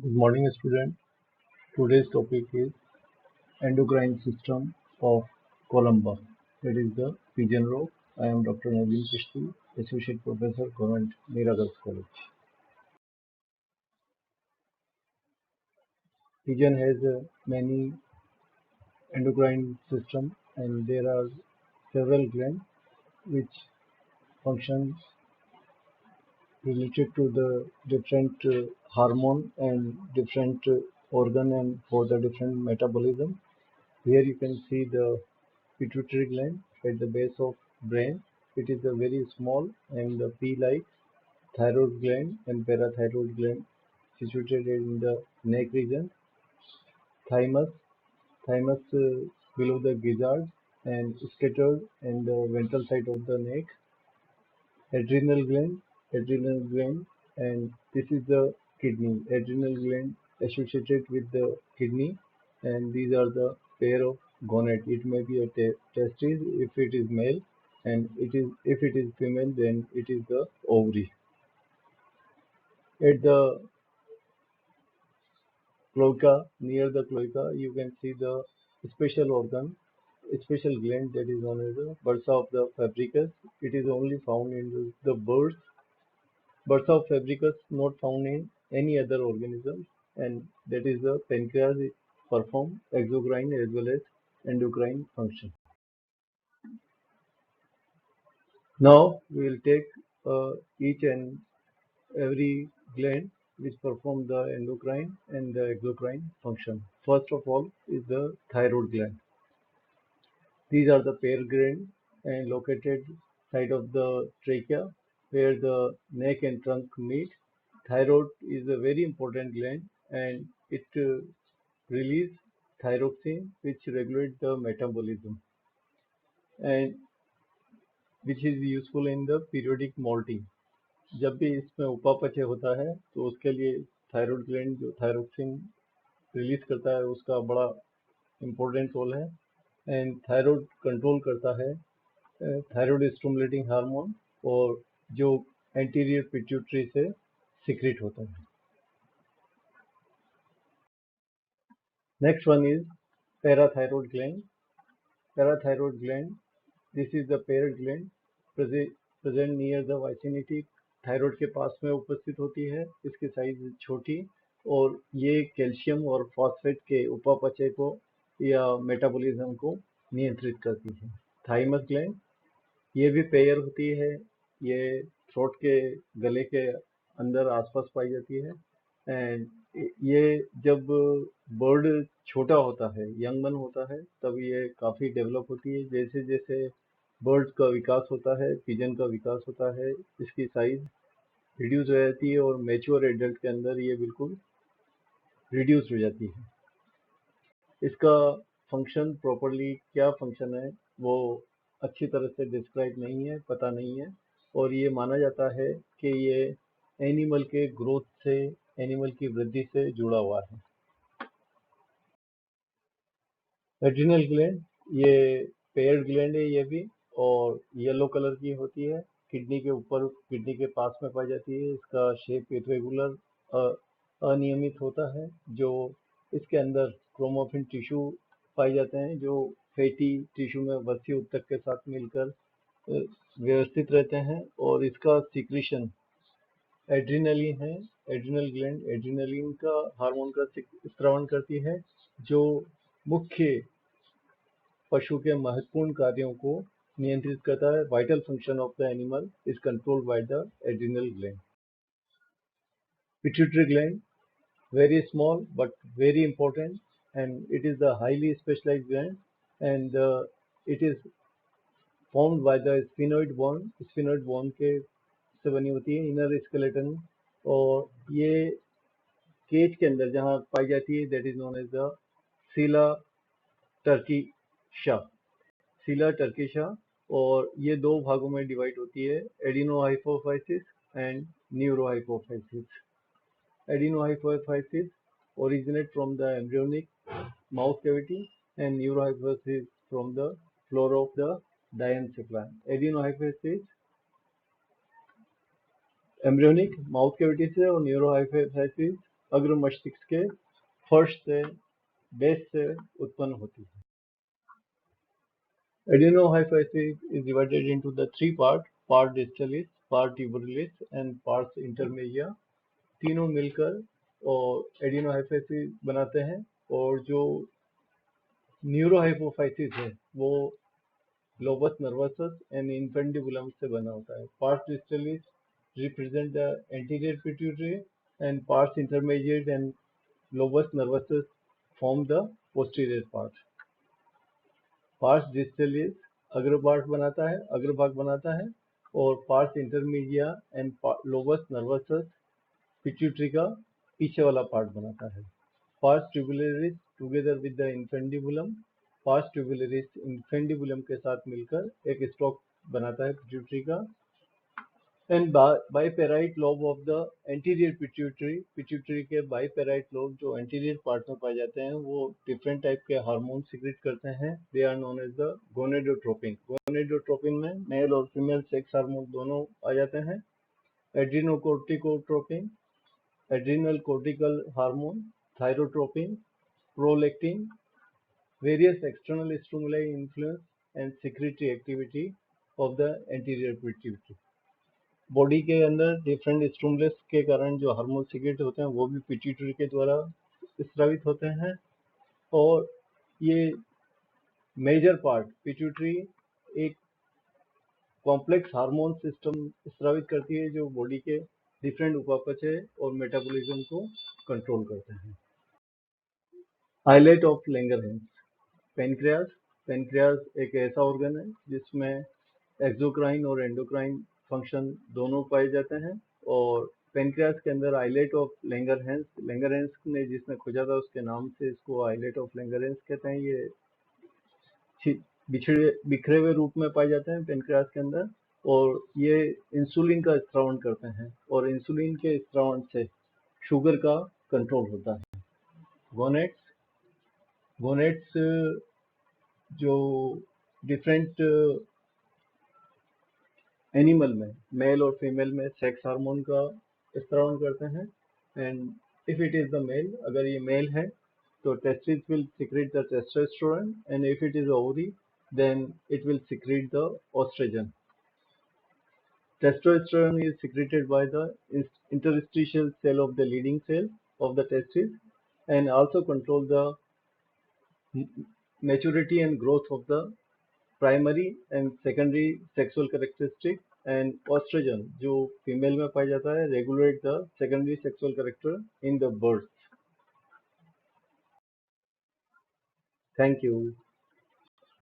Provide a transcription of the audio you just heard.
Good morning, student. Today's topic is endocrine system of columba. That is the pigeon rock. I am Dr. Naveen Kishti, Associate Professor, Government Miragars College. Pigeon has many endocrine system, and there are several glands which functions related to the different hormone and different organ and for the different metabolism. Here you can see the pituitary gland at the base of brain. It is a very small and the pea-like thyroid gland and parathyroid gland situated in the neck region. Thymus, thymus below the gizzard and scattered in the ventral side of the neck. Adrenal gland, and this is the kidney. Adrenal gland associated with the kidney, and these are the pair of gonad. It may be a testis if it is male, and it is if it is female, then it is the ovary. At the cloaca, near the cloaca, you can see the special organ, special gland that is known as the bursa of the fabricus. It is only found in the birds. Bursa fabricus not found in any other organism, and that is the pancreas perform exocrine as well as endocrine function. Now we will take each and every gland which perform the endocrine and the exocrine function. First of all is the thyroid gland. These are the pair gland and located side of the trachea where the neck and trunk meet. Thyroid is a very important gland and it release thyroxine which regulates the metabolism and which is useful in the periodic molting. जब भी इसमें उपापचय होता है तो उसके लिए thyroid gland जो थायरोक्सिन रिलीज करता है उसका बड़ा इम्पोर्टेंट रोल है एंड थायराइड कंट्रोल करता है थायराइड स्टिमुलेटिंग हार्मोन और जो एंटीरियर पिट्यूटरी से सीक्रेट होता है. Next one is parathyroid gland. Parathyroid gland, this is the parent gland present near the vicinity. Thyroid के पास में उपस्थित होती है. इसकी साइज छोटी और ये कैल्शियम और फॉस्फेट के उपापचय को या मेटाबॉलिज्म को नियंत्रित करती है. थाइमस ग्लैंड, ये भी पेयर होती है. ये थ्रोट के गले के अंदर आसपास पाई जाती है एंड ये जब बर्ड छोटा होता है, यंग मन होता है, तब ये काफ़ी डेवलप होती है. जैसे जैसे बर्ड का विकास होता है, पिजन का विकास होता है, इसकी साइज रिड्यूस हो जाती है और मैच्योर एडल्ट के अंदर ये बिल्कुल रिड्यूस हो जाती है. इसका फंक्शन प्रॉपरली क्या फंक्शन है वो अच्छी तरह से डिस्क्राइब नहीं है, पता नहीं है और ये माना जाता है कि ये एनिमल के ग्रोथ से, एनिमल की वृद्धि से जुड़ा हुआ है. एड्रिनल ग्लैंड, ये पेयर्ड ग्लैंड है ये भी और येलो कलर की होती है. किडनी के ऊपर, किडनी के पास में पाई जाती है. इसका शेप इरेगुलर अनियमित होता है. जो इसके अंदर क्रोमोफिन टिश्यू पाए जाते हैं जो फैटी टिश्यू में वसी ऊतक के साथ मिलकर व्यवस्थित रहते हैं और इसका सिक्रीशन एड्रिनलिन है. एड्रिनल ग्लैंड एड्रिनलिन का हार्मोन का स्रावन करती है जो मुख्य पशु के महत्वपूर्ण कार्यों को नियंत्रित करता है. Vital function of the animal is controlled by the adrenal gland. Pituitary gland, very small but very important, and it is the highly specialized gland, and it is formed by the sphenoid bone. Sphenoid bone के से बनी होती है inner skeleton और ये cage के अंदर जहाँ पाई जाती है that is known as the sella turcica. सीला टर्कीशा और ये दो भागों में डिवाइड होती है, adenohypophysis and neurohypophysis. Adenohypophysis originate from the embryonic mouth cavity and neurohypophysis from the floor of the diencephalon. Adenohypophysis embryonic mouth cavity से और neurohypophysis अग्र मस्तिष्क के फर्श से बेस से उत्पन्न होती है। Adenohyphasis is divided into the three parts, part distalis, part tubularis and part intermedia। तीनों मिलकर और एडिनोहाइफेसिस बनाते हैं, और जो न्यूरोहाइपोफाइसिस है वो लोबस नर्वसस एंड इन्फेंडिबुलम से बना होता है। Parts distalis represent the anterior pituitary and parts intermediate and lobus nervosus form the posterior part. Parts distalis अग्रभाग बनाता है और parts intermedia and lobus nervosus pituitary का पीछे वाला पार्ट बनाता है। Parts tubularis together with the infundibulum, parts tubularis infundibulum के साथ मिलकर एक स्टॉक बनाता है पिट्यूटरी का। And bipartite lobe of the anterior pituitary के बाइपेराइट लोब जो एंटीरियर पार्ट में पाए जाते हैं वो डिफरेंट टाइप के हार्मोन सिक्रेट करते हैं। They are known as the gonadotropin. Gonadotropin में मेल और फीमेल सेक्स हार्मोन दोनों आ जाते हैं। Adrenocorticotropin, adrenal cortical hormone, thyrotropin, prolactin, various external stimuli influence and secretory activity of the anterior pituitary। Body के अंदर डिफरेंट स्टिमुलस के कारण जो हार्मोन सिक्रेट होते हैं वो भी पिट्यूटरी के द्वारा स्रावित होते हैं, और ये मेजर पार्ट पिट्यूटरी एक कॉम्प्लेक्स हार्मोन सिस्टम स्रावित करती है जो बॉडी के डिफरेंट उपापचय और मेटाबॉलिज्म को कंट्रोल करते हैं। Highlight of Langerhans. पेनक्रियाज एक ऐसा ऑर्गन है जिसमें एक्सोक्राइन और एंडोक्राइन फंक्शन दोनों पाए जाते हैं, और पेनक्रियाज के अंदर आइलेट ऑफ लैंगरहैंस ने जिसने खोजा था उसके नाम से इसको आइलेट ऑफ लैंगरहैंस कहते हैं। ये बिखरे हुए रूप में पाए जाते हैं पेनक्रियाज के अंदर, और ये इंसुलिन का स्रावण करते हैं, और इंसुलिन के स्रावण से शुगर का कंट्रोल होता है। गोनेट्स जो डिफरेंट एनिमल में मेल और फीमेल में सेक्स हार्मोन का स्रावण करते हैं। And if it is the male, अगर ये मेल है तो testis will secrete the testosterone, and if it is ovary then it will secrete the oestrogen. Testosterone is secreted by the interstitial cell of the leading cell of the testis and also control the maturity and growth of the primary and secondary sexual characteristic. And oestrogen जो female में पाया जाता है regulate the secondary sexual character in the birds. Thank you.